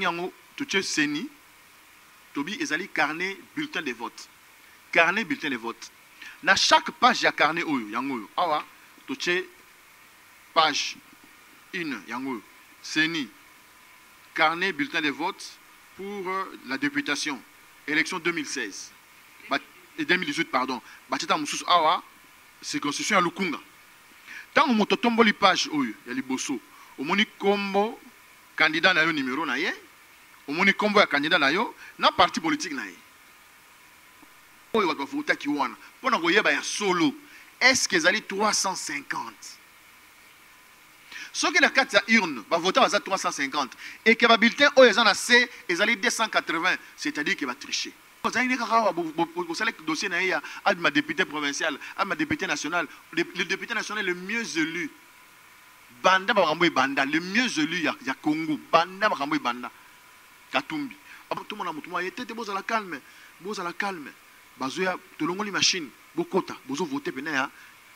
yango tuche seni tobi ezali carnet bulletin de vote. Carnet bulletin de vote. Na chaque page ya carnet oyo yango oyo awa tuche page 1 yango oyo seni carnet bulletin de vote pour la députation élection 2016 et 2018 pardon. Batita mususu awa circonscription ya Lukunga. Tango moto tomboli page oyo ya liboso omoni kombo candidat na yo numéro na ye omoni kombo ya candidat na yo na parti politique na ye oyo bato bavotaki wana mpona koyeba ya solo est-ce que ezali 350 soki na kati ya urne bavota baza 350 et que babulletin oyo eza na C ezali 280 c'est-à-dire que batriche ozali kaka bosala dossier na ye ya ma député provincial ma député national le député national le mieux élu banda bakambo ebanda le mieux élu ya Congo banda bakambo ebanda Katumbi tout mon amour moi était bozala calme bazoya tolongoli machine bokota bozo voter pena ya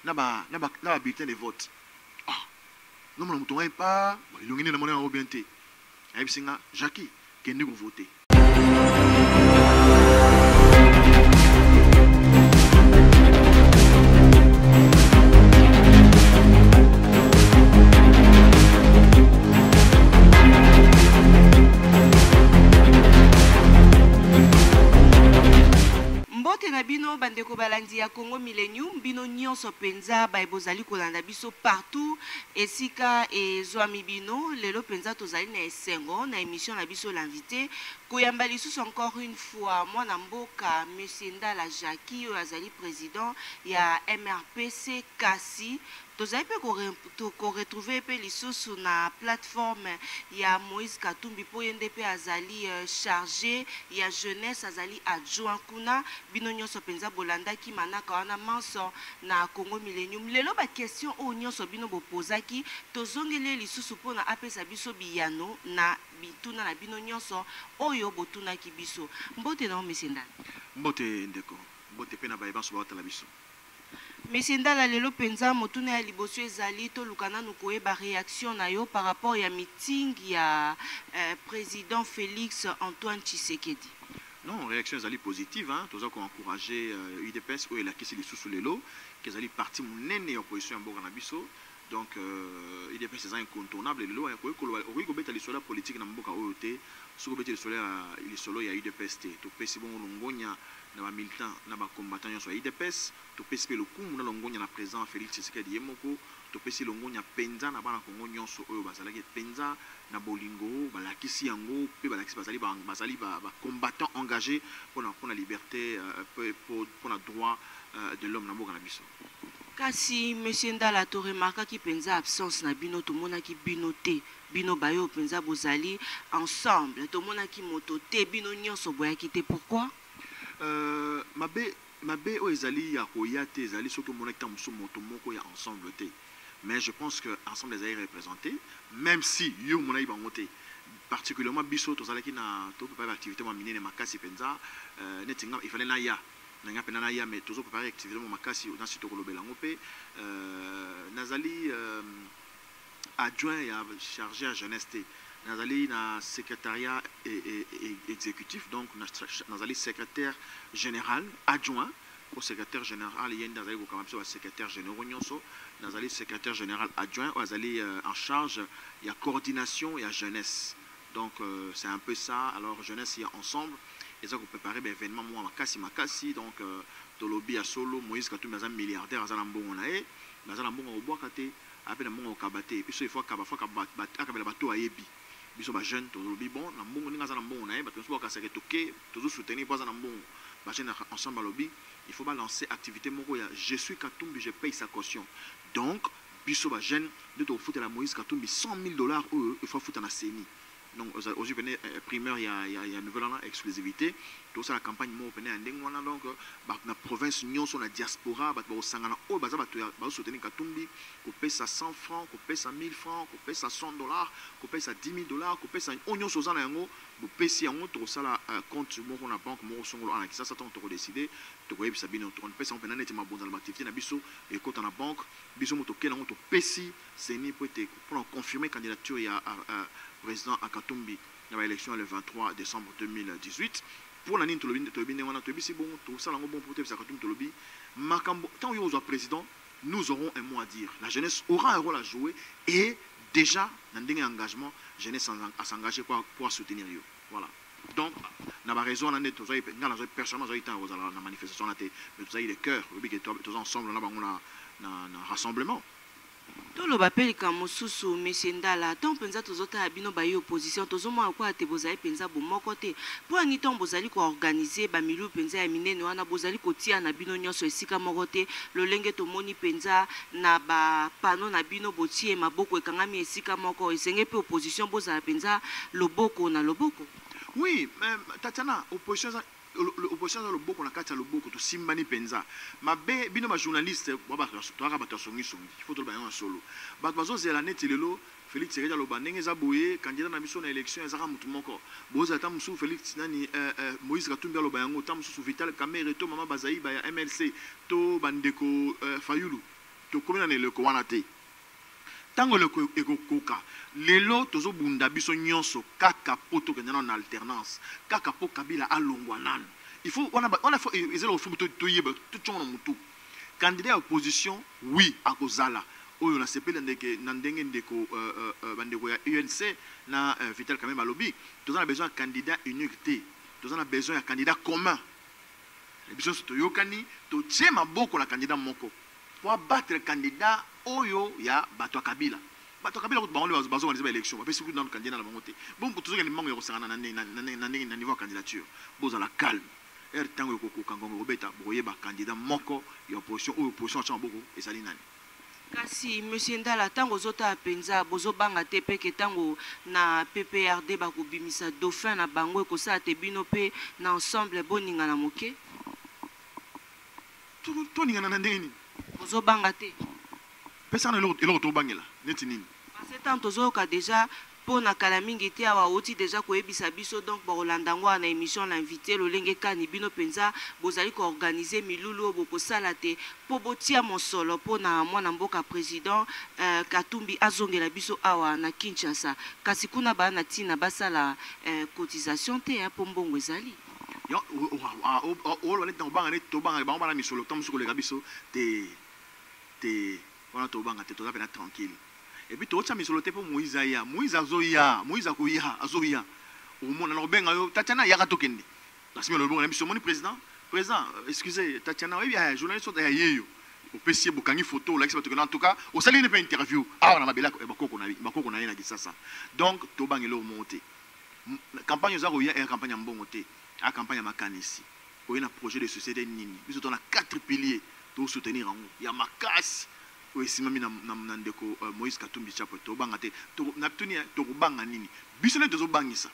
na ba bulletin de vote non mon amour pas ilongini na mona bien te ayibisinga Jackie kende ko voter. Bino bandeko balandi ya Congo Millennium bino nyonso penza baibozali kolanda biso partout esika ezwami bino lelo penza tozali na esengo na émission na biso l'invité koyamba lisusu encore une fois mwana mboka monsieur Ndala Jackie oyo azali président ya MRPC Kasi tozali pe ko retrouver pe lisusu na plateforme ya Moïse Katumbi po yende pe azali chargé ya jeunesse azali adjoint kuna bino nyonso penza bolandaki manaka wana manso na Congo Millennium lelo ba question o nyonso bino bopozaki tozongele lisusu po na apesa biso biyano na bituna na bino nyonso oyo botunaki biso mbote na monsieur Ndala mbote ndeko mbote pe na bayebanso baotala biso. Monsieur Ndala lelo penza motuna ya liboso ezali to lukana nukoyeba réaction na yo par rapport ya meeting ya président Félix Antoine Tshisekedi. Non, réaction ezali positive hein, toza ko encourager UDPS ou elakisi lisusu lelo kezali parti munene ya opposition ya mboka na biso. Donc UDPS est incontournable lelo ya ko beta lisolo politique na mboka oyo te soko beta lisolo ya UDPS te to pesi bon longonya na ba militant na ba combattant nyonso ya UDPS to pesi pe lokumu na longonya na président Félix Tshisekedi yemoko to pesi longonya penza na bana Kongo nyonso oyo bazalaki penza na bolingo balakisi yango pe balakisi bazali ba combattant engagé pour la liberté pour la droit de l'homme na mboka na biso. Kasi monsieur Ndala to remarka ki penza absence na bino to mona ki bino te bino bayo penza bozali ensemble to mona ki moto te bino nyonso boya ki te pourquoi mabe o ezali ya koya te ezali soki mona ki tamuso moto moko ya ensemble te mais je pense que ensemble les ailleurs représentés même si yo mona yi bango te particulièrement biso to zalaki na to préparer activité ma minene makasi penza netinga il fallait na ya nanga pena na ya mais toujours préparer activité ma makasi dans site ko lobela ngopé nazali adjoint ya chargé à jeunesse te nazali na secrétariat exécutif donc nazali secrétaire général adjoint au secrétaire général yenda nazali ko kamapso wa secrétaire général nyonso nazali secrétaire général adjoint nazali en charge ya coordination et à jeunesse donc c'est un peu ça alors jeunesse y ensemble et ça qu'on préparer ben événement moi makasi donc tolobi ya solo Moïse Katumbi azali milliardaire azala mbongo na e azala mbongo obwaka te apena mbongo okabate puis il faut akabela bato ayebi biso ba jeune tolobi bon na mbongo ninga azala mbongo na e bato so bakasaka toke toujours soutenir pas na mbongo ba jeune ensemble lobby il faut balancer activité moko ya je suis Katumbi je paye sa caution donc biso ba jeune de to foutre la Moïse Katumbi $100,000 il faut foutre na CENI. Donc aujourd'hui venez primeur il y a nouvelle an exclusivité tout ça la campagne mo venez ndengwana donc na province nyonso na diaspora ba sangana o baza ba soutenir Katumbi ko pesa 100 francs ko pesa 1000 francs ko pesa $100 ko pesa $10,000 ko pesa onyo soza na yango bo pesi yango to sala compte moko na banque mo songolo ana ki ça to ko décider to ko yebisa bino to pesa on pena neti mabonza na activité na biso et kota na banque biso mo to kela ngo to pesi CENI pour confirmer candidature ya président Katumbi il y a élection le 23 décembre 2018. Pour l'année, tout le monde c'est bon, tout ça, bon pour tout ça, tout le monde. Tant qu'il y a président, nous aurons un mot à dire. La jeunesse aura un rôle à jouer et déjà, dans un engagement, la jeunesse à s'engager pour soutenir. Voilà. Donc, on a raison, on a personnellement été dans la manifestation, mais tout ça, il est cœur, tous ensemble, on a un rassemblement. Tolo bapeli ka mosusu mesendala tant penza tozota abino ba yi opposition tozoma kwa te bozali penza bomoko te po ani tant bozali ko organiser ba milu penza ya minene wana bozali ko tia na bino nyonso esika moko te lolenge tomoni penza na ba pano na bino botie maboko ekangami esika moko esenge pe opposition bozala penza loboko na loboko. Oui, Tatiana, l'opposition dans le beau qu'on a quatre le beau que tu simbani penza ma bino ma journaliste baba to aka bato songi songi il faut to ba en solo bato bazo zela neti lelo Félix Tshisekedi loba ndenge za boye candidat na biso na élection ezaka mutu moko boza ta musu Félix nani Moïse Katumbi loba yango ta musu Vital Kamerhe to mama Bazaï ba ya MLC to bandeko Fayulu to komina ne le ko wana te tango le ekokoka lelo tozo bunda biso nyonso kaka poto kena na alternance kaka po Kabila alongwa nanu il faut on a faut ezelo faut to yeba tout tchono mutu candidat opposition oui akozala oyo na sepele ndeke na ndenge ndeko bandeko ya UNC na Vital Kamerhe balobi tozo na besoin de candidat unique te tozo na besoin de candidat commun les biso to yokani to tchema boko na candidat moko pour battre candidat oyo ya bato Kabila bato Kabila ko bango bazo organiser élection ba pesi ku dans candidat na bango te bon pour toujours les mango ya kosangana na niveau candidature boza la calme tango ko kangongo robeta boye ba candidat moko ya opposition cha boko esali nani kasi monsieur Ndala tango zota penza bozo banga te pe ke tango na PPRD ba ko bimisa dauphin na bango ko sa te bino pe na ensemble boninga na moke to ninga na ndeni bozo banga te personne ne to bangela neti nini parce que tant tozoka déjà pour na kala mingi te awa oti déjà ko ebisa biso donc ba rolandango na émission l'invité lolenge kani bino penza bozali ko organiser milulu boko sala te po botia mosolo po na mwana mboka président Katumbi azongela biso awa na Kinshasa kasi kuna ba na tina basala cotisation te po mbongo ezali yo o wala ntango banga ne to banga ba na misolo tamusu ko le biso te on a tobanga te to zapena tranquille et puis to cha misolo te po Moïse azoya Moïse akoya azoya o mona no benga yo Tatiana yaka tokende la semaine le bon na biso moni président excusez Tatiana oui bien journaliste de yeyo au PC bokangi photo là que en tout cas au sali ne pas interview ah na mabela bakoko na yena disasa donc to bangelo monter campagne za roya et campagne mbongo te a campagne makanisi o na projet de société nini biso to na 4 piliers to soutenir en ya makasi oui simami na ndeko Moïse Katumbi chapo to banga te to na tuni to banga nini biso ne tozo bangisa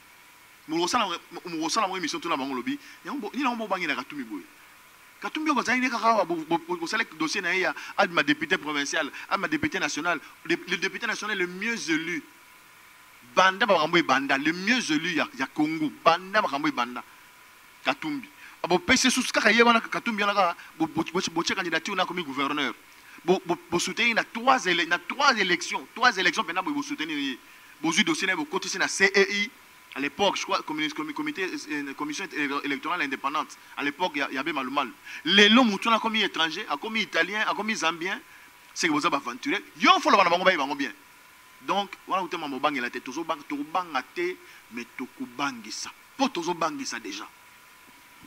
mo sala mo émission to na bango lobi ni na mo bangi na Katumbi boy Katumbi ko zaine kaka bo sala dossier na ya ad ma député provincial ad ma député national le député national le mieux élu banda ba kambo banda le mieux élu ya Congo banda ba kambo banda Katumbi abo pese sous kaka yeba na Katumbi na ka bo candidature na comme gouverneur vous soutenez na trois élections pendant vous soutenez vous dossier na vous cotiser na CEI à l'époque je crois commission électorale indépendante à l'époque il y avait mal les longs moutons a commis étranger a commis italien a commis zambien c'est que vous avez aventuré yo faut le bango bien donc voilà où mo bangela te tozo banga te mais tokubangisa po tozo bangisa déjà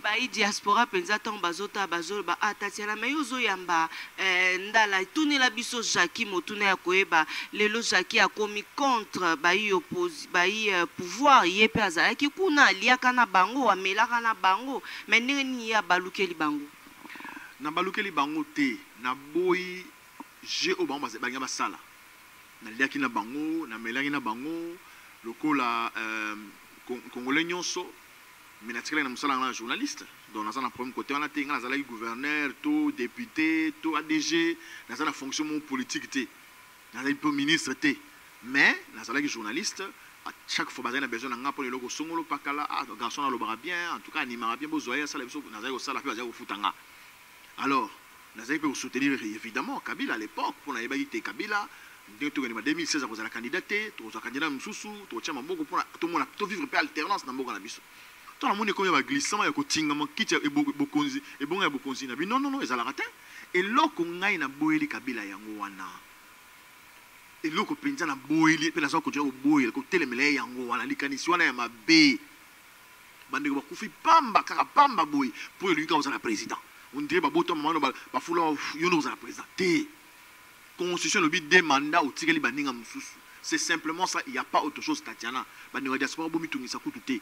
Baï diaspora penza tant bazota bazol ba atatiana mais yozo yamba ndala tuni la biso Jackie motuna ya koeba lelo Jackie a komi contre baï oppose baï pouvoir yepe azalaki kuna aliaka na bango amelaka na bango mais ndeni ya balukeli bango na balukeli bango te na boy je o bango banga basala na liaki na bango na melaki na bango lokola congolais nyonso mais naturellement nous sommes un journaliste donc dans un premier côté on a été un gouverneur tout député tout ADG dans une fonction politique dans un ministre mais dans un journaliste à chaque fois on a besoin d'un pour les logos songolo pakala garçon le bras bien en tout cas animera bien besoin ça les dans un salle puis au futanga alors nous avons pour soutenir évidemment Kabila à l'époque pour la ébalité Kabila ndenge tokende 2016 akozala candidat te tokozwa candidat mosusu tokotia maboko mpona tomona tovivre mpe alternance na mboka na biso to namoni ekomi ya baglissement ya kotingama kiti ebongo ya bokonzi na bino non ezalaka te eloko ngai na boyeli Kabila yango wana eloko mpenza na boyeli mpe naza kokontinue koboyela kotelemela ye yango wana likanisi wana ya mabe bandeko bakufi pamba kaka pamba boye mpo elingi kaka kozala président ondire babota mamano bafula yo nde kozala président te constitution elobi 2 mandats otikeli baninga mosusu c'est simplement ça il y a pas autre chose Tatiana bandeko ya diaspora bomitungisa kutu te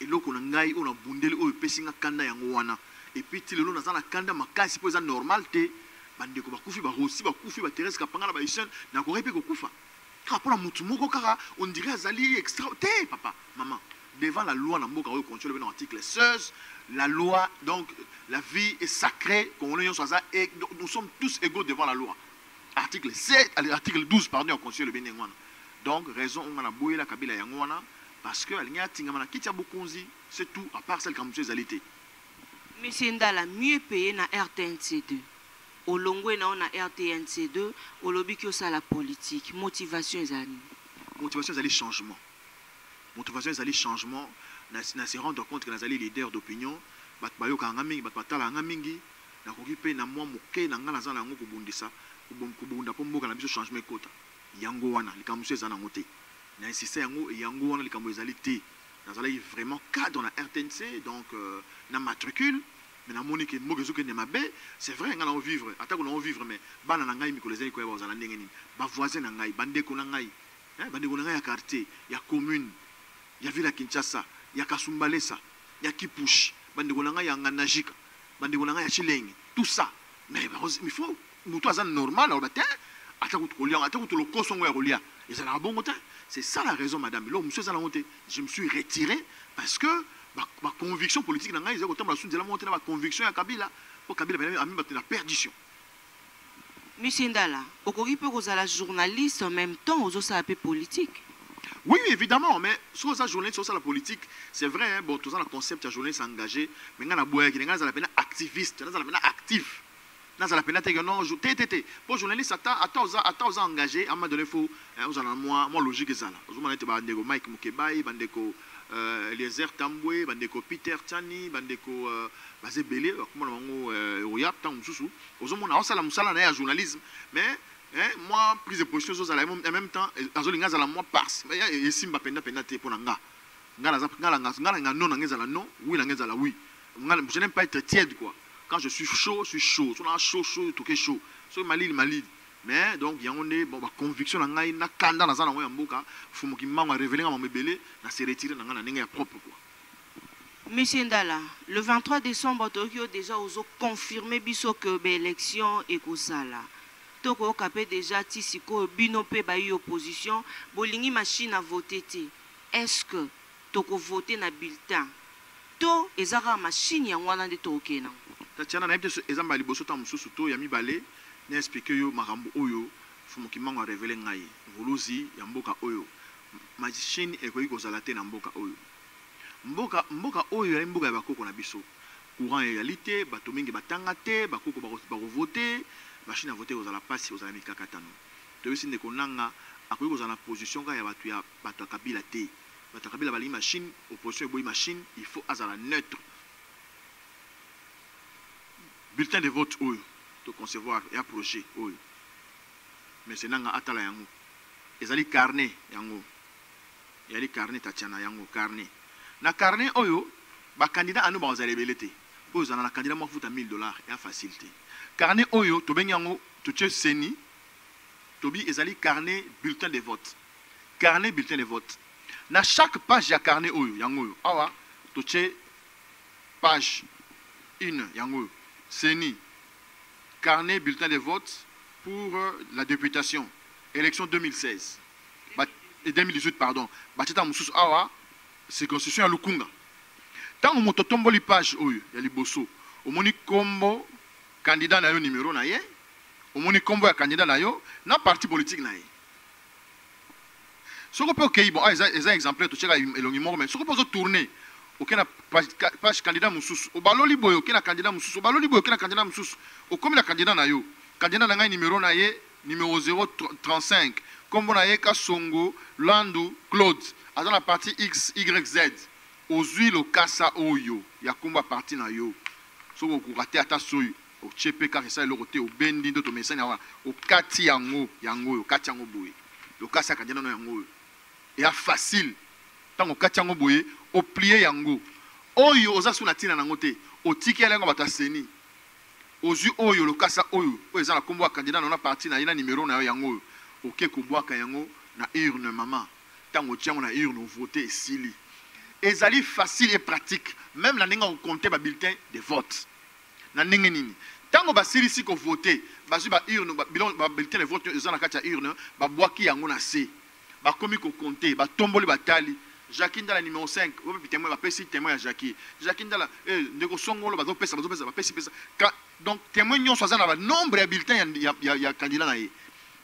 eloko na ngai oyo na bundeli oyo epesi nga kanda yango wana epuis ti lelo naza na kanda makasi mpo eza normal te bandeko bakufi barosi bakufi baterese kapanga na baisen nakoki mpe kokufa kaka mpona motu moko kaka ondire azali extra te papa maman devant la loi na mboka oyo contrôle dans l'article 16 la loi donc la vie est sacrée et nous sommes tous égaux devant la loi article 7 article 12 pardon au conseil le benengwana donc raison on a boyé la Kabila yangwana parce que alinga tingama na kiti ya bokonzi c'est tout à part celle comme ces alités monsieur Ndala mieux payé na RTNC2 olongwe na on a RTNC2 olobi ki osala politique motivation ezali changement motivation ezali changement na se rendre compte que nazali leader d'opinion bat bayoka ngamingi bat batala ngamingi na kokipe na mwa moke na ngana za na ngo kobundisa kubunda po mboka na biso changement kota yango wana likambo ezana ngote na insisté yango wana likambo ezali te nazali vraiment cadre na RTNC donc na matricule mais na moni ke mboka zoke ne mabe c'est vrai ngana on vivre atako na on vivre mais bana na ngai mikolo ezali ko ba ozala ndenge nini ba voisin na ngai bandeko na ngai bandeko na ngai ya quartier ya commune ya ville ya Kinshasa ya Kasumbalesa ya Kipushi bandeko na ngai ya Nganajika bandeko na ngai ya Chilenge tout ça mais il faut mutu aza normal au matin atako kolia atako to lokoso ngo ya kolia ezala bongo te c'est ça la raison madame lo monsieur ezala monté je me suis retiré parce que ma conviction politique na ngai ezako tamba sunzela monté na ma conviction ya Kabila pour Kabila ami batena perdition. Monsieur Ndala okoki pe kozala journaliste en même temps ozosa pe politique. Oui, évidemment, mais sur ça journaliste, sur la politique, c'est vrai, hein, bon, tout ça, le concept de journaliste engagé, mais on a boire, on a la peine activiste, on a la peine actif, on a la peine que non, pour journaliste, attends, engagé, à un moment donné, faut, vous en avez moins logique que ça. Vous m'avez dit, bandeko Mike Mukebai, bandeko Eliezer Tambwe, bandeko Peter Tchani, bandeko Bazé Belé, comment on va oya, tant mususu. Vous m'avez dit, ça la na journalisme, mais moi prise de position sur ça en même temps azolinga za la moi passe et simba penda te pona nga ngala non ngeza la non oui ngeza la oui je n'aime pas être tiède quoi quand je suis chaud so na chaud tout que chaud so malil mais donc yangone bon ba conviction na ngai na kanda na za na ngoya mboka fumu kimanga révéler nga mabele na se retirer na nga na ndenge ya propre quoi. Monsieur Ndala, le 23 décembre Tokyo déjà ozo confirmer biso que l'élection est kozala. Toko kapé déjà tisiko bino pe ba opposition bolingi machine à voter te. Est-ce que toko voter na bulletin to ezaka machine ya wana de tokena Tatiana na yebte ezamba liboso ta mususu to ya mibale na expliquer yo makambo oyo fumu kimango révéler ngai vuluzi ya mboka oyo machine ekoyi kozala te na mboka oyo mboka oyo ya mboka ya bakoko na biso courant ya réalité bato mingi batanga te bakoko ba voter machine à voter aux la passe aux amis kakatano to bisi ndeko nanga akoyi kozala na position ka ya bato Kabila te bato Kabila bali machine opposition eboyi machine il faut azala neutre bulletin de vote oyo to concevoir et approcher oyo mais c'est nanga atala yango ezali carnet yango yali carnet Tatiana yango carnet na carnet oyo ba candidat anu ba ozala belete po ozala na candidat mafuta $1000 et à facilité carnet oyo to benyango to tche seni tobi ezali carnet bulletin de vote carnet bulletin de vote na chaque page ya carnet oyo yango awa to tche page 1 yango seni carnet bulletin de vote pour la députation élection 2016 et 2018 pardon batita mususu awa circonscription ya Lukunga tango moto tomboli page oyo ya liboso omoni kombo candidat na yo numéro na ye omoni kombo ya candidat na yo na parti politique na ye soko pe okei bon eza exemplaire to cheka elongi moko mais soko pe ozo tourner okena page candidat mususu obaloli boyo okena candidat mususu obaloli boyo okena candidat mususu okomi na candidat na yo candidat na ngai numéro na ye numéro 035 comme on a Eka Songo Landu Claude dans la partie X Y Z ozui lo kasa oyo ya kumba partie na yo so ko raté ata soyo o chepe ka ça le côté o bendi ndo to mesana wa o kati yango o kati yango boye lo kasa ka jana no yango et a facile tant o kati yango boye o plier yango oyo oza suna tina nango te o tiki elengo bataseni ozui oyo lo kasa oyo o eza na kombo ya candidat na partie na ina numéro na yo yango o ke ko bwaka yango na urne mama tant o tiango na urne o voter esili ezali facile et pratique même la ndenge o compter ba bulletin de vote na ndenge nini tango basilisi ko voter bazui ba urne ba bulletin de vote eza na kati ya urne ba bwaki yango na se ba komi ko compter ba tomboli batali Jackie Ndala numéro 5 ope témoin ba pesi témoin ya Jackie Ndala ndeko songolo bazo pesa ba pesi donc témoin nyonso azana ba nombre ya bulletin ya candidat na ye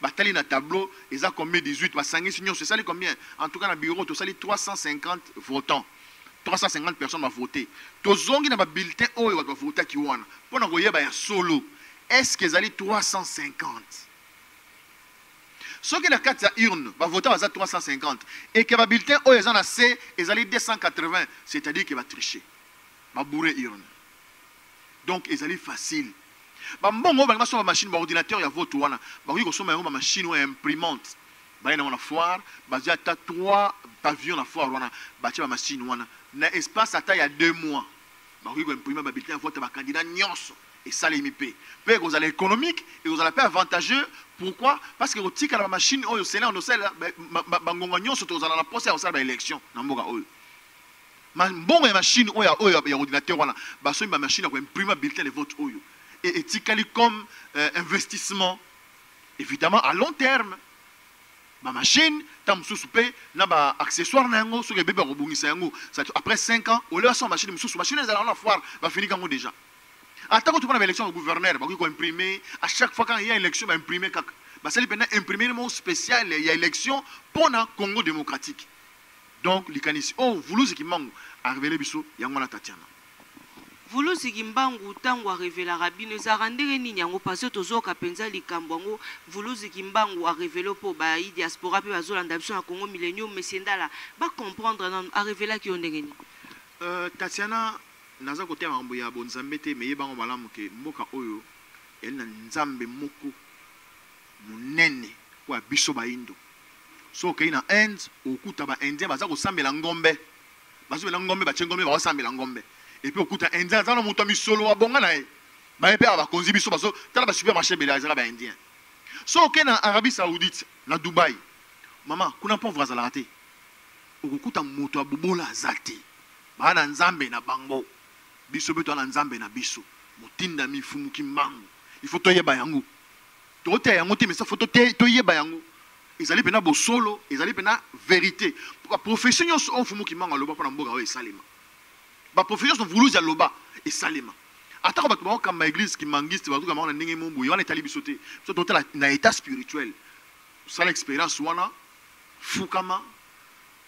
batali na tableau eza combien 18 basangisi nyonso sali combien en tout cas na bureau to sali 350 votants 350 personnes vont voter tozongi na ba bulletin oyo ba voter ki wana pona koyeba ya solo est-ce que ezali 350 ce qui est la carte ya urne va voter à 350 et que va bulletin oyo eza na C ezali 280 c'est-à-dire que va tricher va bourrer urne donc ezali facile ba mbongo ba so ba machine ba ordinateur ya vote wana ba ko so ba machine ou imprimante ba na foire ba ja ta 3 pavillons na foire wana ba ti ba machine wana na espace ata ya 2 mois ba ko imprimer ba bulletin vote ba candidat nyonso et ça les MIP. Puis vous allez économique et vous allez pas avantageux. Pourquoi? Parce que vous tirez la machine, oh, c'est là, on sait là, bangonganyon surtout vous allez la procès, on sait l'élection. Namboga oh. Bon machine, oh, il y a ordinateur voilà. Bah so une machine pour imprimer bulletin de vote oh. Et ticali comme investissement évidemment à long terme. Ma machine, tant que soupé, na ba accessoire na yango, so que bébé rebongisa yango. Après 5 ans, au lieu de son machine, machine elle a la foire, va finir quand déjà. Attends que tu prends l'élection au gouverneur, il faut imprimer. À chaque fois quand il y a élection, il va imprimer. C'est imprimer un mot spécial, il y a élection pour le Congo démocratique. Donc, les canis, oh, vous l'avez qui manque à révéler Bissot, il y a un Tatiana. Vous l'avez qui manque tant à révéler Rabbi, nous a rendu ni yango passé aux autres penza li kambongo, vous l'avez qui manque à révéler pour baï diaspora puis azol andaption à Congo millénium, mais c'est là, pas comprendre à révéler qui on est. Tatiana. Naza kote mambo ya bonzambe te me yebango malamu ke mboka oyo eli na nzambe moko munene kwa biso baindo so ke ina end okuta ba indien baza ko sambela ngombe bazo bela ngombe ba chengombe ba sambela ngombe et puis okuta indien za na muto misolo wa bonga na e ba epe ba konzi biso bazo tala ba supermarché bela za ba indien so ke na Arabie Saoudite na Dubai mama kuna pauvre za la raté okuta muto abubola zate bana nzambe na bango biso beto na nzambe na biso motinda mifumu kimbangu il faut toyeba yango tote yango te mais ça faut toyeba yango ezali pena bosolo ezali pena vérité ba profession nyonso on fumu kimbangu loba pona mboka o esalema ba profession so vuluza loba esalema atako bato ba kamba église kimangiste bato kama na ndenge mombu yona etali biso te so tote na état spirituel ça l'expérience wana fukama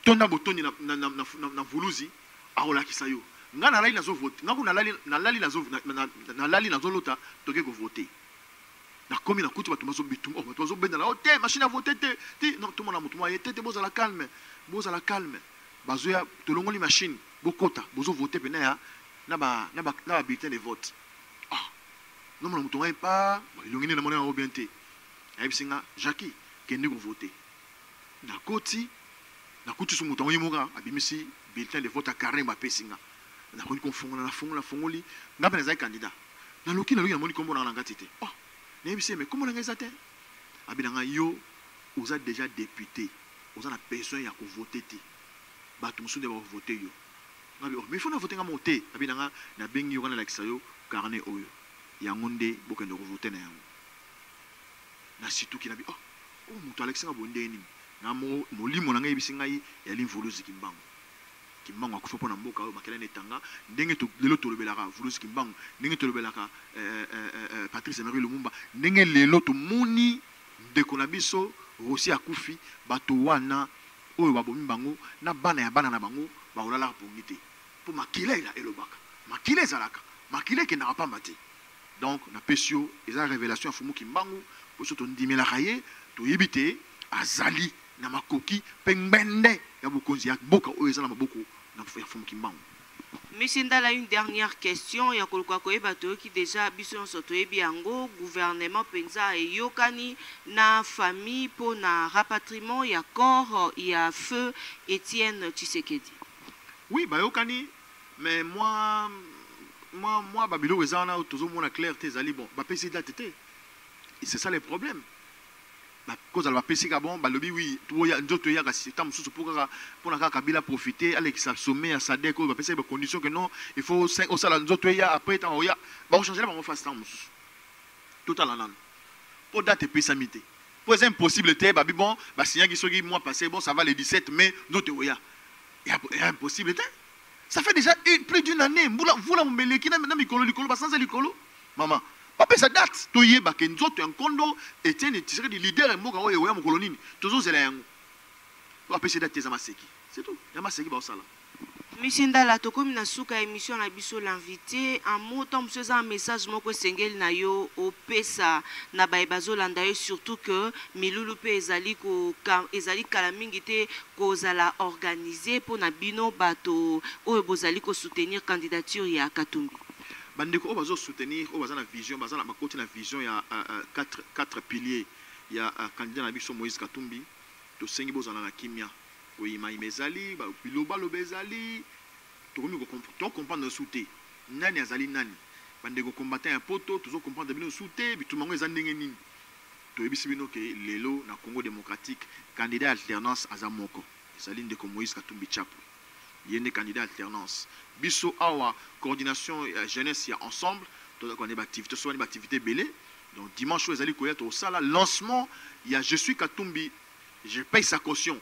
tonda botoni na vuluzi aolakisa yo nga na lali nazo voter nga kuna na lali nazo lota toke ko voter na komi na kutu bato bazo bitum oh bato bazo benda na te machine à voter te non tout le monde mutu moye te boza la calme bazo ya tolongoli machine bokota bozo voter pena ya na ba bulletin de vote ah non mon mutu moye pas ilongini na mona bien te ayibisinga Jackie kende ko voter na koti na kutu su mutu moye moka abimisi bulletin de vote à carré ma pesinga na ko konfongola na fongoli ngapa na candidat na loki na moni kombo na ngati te oh na yebisi mais comment na ngazate abinanga yo oza déjà député oza na besoin ya ko voter te bato musu de ba voter yo ngabi oh mais il faut na voter ngamo te abinanga na bengi yo kana lakisa yo carnet oyo yango nde bokende ko voter na yango na situ ki na bi oh mutu alexanga bondeni na molimo na ngayebisi ngai ya limvuluzi kimbango kimbango akufa pona mboka oyo makela netanga ndenge to lelo tolobelaka vuluzi kimbango ndenge tolobelaka Patrice Emery Lumumba ndenge lelo to moni ndeko na biso Rossi akufi bato wana oyo babomi bango na bana ya bana na bango baolala pongite po makila ila elobaka makila ezalaka makila ke na pamba te donc na pesio eza révélation ya fumu kimbango pour surtout ndimelaka ye toyebi te azali na makoki pe ngbende ya bokonzi ya boka oyo eza na maboko na Fomu Kimbangu. Monsieur Ndala, une dernière question. Il y a qui déjà biso sotoyebi yango gouvernement penza et yokani na famille pour na rapatriement il y a corps il y a feu Étienne Tshisekedi. Oui, bah yokani, mais moi babilo ezana toujours mon clair tezali bon, ba pesi date té. Et c'est ça le problème. Cause la pesi ka bon, ba lobi oui, to ya nzoto ya ka système sous pour na Kabila profiter aller sa sommet à sa déco, ba pesi ba condition que non, il faut 5 au sala nzoto ya après tant ya, ba changer la ba face temps sous. Tout à l'an. Pour date pesamité. Pour c'est impossible té, ba bon, ba signa qui soki mois passé bon, ça va le 17 mai, nzoto ya. Il y a impossible té. Ça fait déjà plus d'une année. Vous la mbeleki na mikolo likolo ba sans likolo. Maman papa sa date to yeba ke nzoto en kondo Etienne Tshisekedi leader mboka oyo ya mokolo nini tozo zela yango papa sa date za maseki c'est tout ya maseki ba osala. Monsieur Ndala tokomi na suka émission na biso l'invité en mot tant monsieur un message moko sengeli na yo opesa na baebazo landa yo surtout que milulu pe ezali kala mingi te kozala organiser pour na bino bato oyo bozali ko soutenir candidature ya Katumbi. Bandeko bazo soutenir o bazana vision bazana makoti na vision ya quatre piliers ya candidat na biso Moïse Katumbi to sengi bozana na kimia oyima imezali ba biloba lobezali to comprendre no souté nani azali nani bandeko combattant un poto toujours comprendre bino souté bitumango ezandenge nini to yebisi bino ke lelo na Congo démocratique candidat alternance azamoko ezali ndeko Moïse Katumbi Chapo yene candidat alternance biso awa coordination jeunesse ya ensemble to ko ne activité so ne activité belé donc dimanche ezali ko ya to sala lancement ya je suis Katumbi je paye sa caution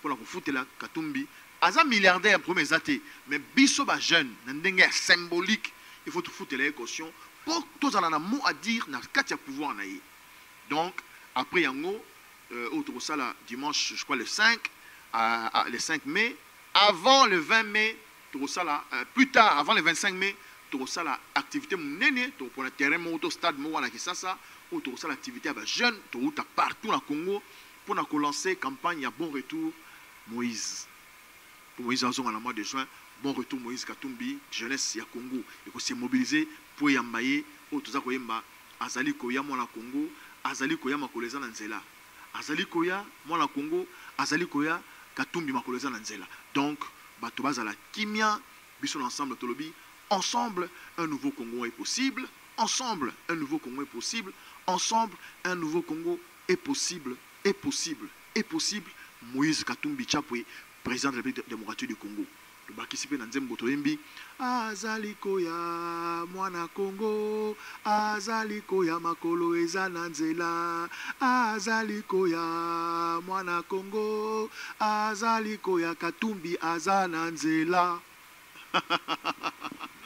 pour la foutre la Katumbi aza milliardaire premier athée mais biso ba jeune na ndenge symbolique il faut tout foutre la caution pour tous en a mot à dire na katia pouvoir na ye donc après yango autre sala dimanche je crois le 5 le 5 mai avant le 20 mai tout ça plus tard avant le 25 mai tout ça activité monene to pour le terrain moto stade mo wana kisasa ou tout ça l'activité ba jeune tout partout dans Congo pour na lancer campagne à bon retour Moïse. Pour Moïse en le mois de juin, bon retour Moïse Katumbi, jeunesse ya Congo, il faut se mobiliser pour yambaye ou tout ça koyemba azali koya mona Congo, azali koya makoleza na nzela. Azali koya mona Congo, azali koya Katumbi makoleza na nzela. Donc bato bazala kimia biso ensemble tolobi ensemble un nouveau Congo est possible, ensemble un nouveau Congo est possible, ensemble un nouveau Congo est possible, est possible, est possible. Moïse Katumbi Chapwe, président de la République démocratique du Congo. Le bakisipe na nzembo toyembi azali koya mwana Congo, azali koya makolo eza na nzela, azali koya mwana Congo, azali koya Katumbi aza na nzela.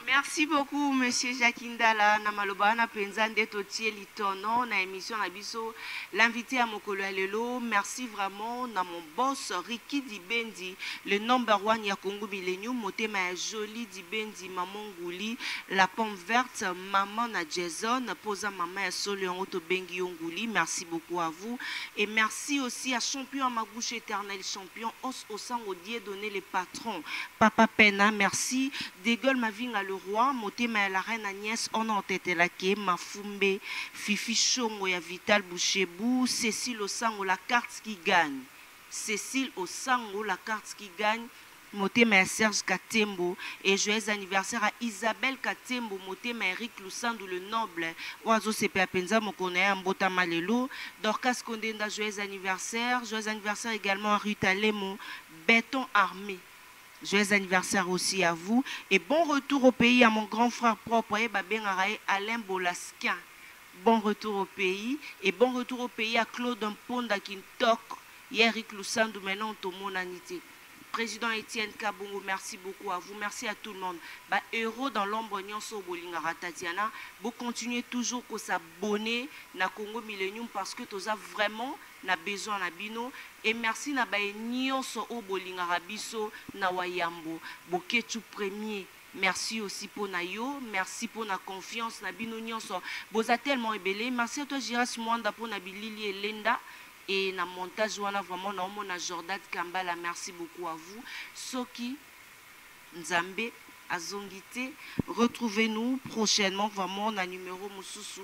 Merci beaucoup, Monsieur Jacques Ndala. Namaloba na penza ndeto tie litono na émission na biso l'invité à Mokolo Alelo. Merci vraiment na mon boss Ricky Dibendi, le number one ya Congo Millennium, motema joli Dibendi, maman Ngouli, la pomme verte, maman na Jason, posa maman ya Solion Oto Bengi Ngouli. Merci beaucoup à vous et merci aussi à champion à ma bouche éternelle, champion os au sang au dieu donné les patrons. Papa Pena, merci. Dégol ma vie à le roi, motema la reine Agnès, on a tête la ké, Mafumbe, Fifi Chongo ya Vital Bouchebou, Cécile Osango, la carte qui gagne. Cécile Osango, la carte qui gagne. Motema Serge Katembo et joyeux anniversaire à Isabelle Katembo, motema Eric Lusandou le noble, oiseau CPA Penza Mokone Mbota Malelo, Dorcas Kondenda, joyeux anniversaire également à Rita Lemo, Béton Armé. Joyeux anniversaire aussi à vous et bon retour au pays à mon grand frère propre Alain Bolasquin. Bon retour au pays et bon retour au pays à Claude Mponda Kintok, Eric Lusandou maintenant tout mon anité. Président Étienne Kabongo, merci beaucoup à vous, merci à tout le monde. Héros dans l'ombre nyonso bolingara Tatiana, vous continuez toujours à s'abonner na Congo Millennium parce que tous a vraiment na besoin na bino et merci na nyonso o bolingara biso na wayambo. Boketu premier Merci aussi pour Nayo, merci pour la confiance na bino nyonso. Boza tellement ebelé. Merci à toi Giras Mwanda pour na bilili et Lenda et na montage wana vraiment na omona Jordan Kambala. Merci beaucoup à vous. Soki Nzambe Azongite, retrouvez-nous prochainement vraiment na numéro Mususu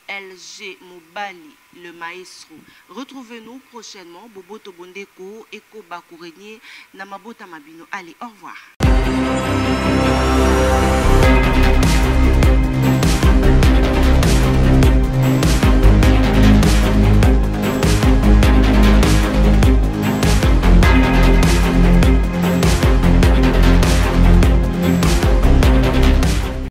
LG Mobali, le maestro. Retrouvez-nous prochainement Boboto Bondeko Eko Bakourenier na Mabota Mabino. Allez, au revoir.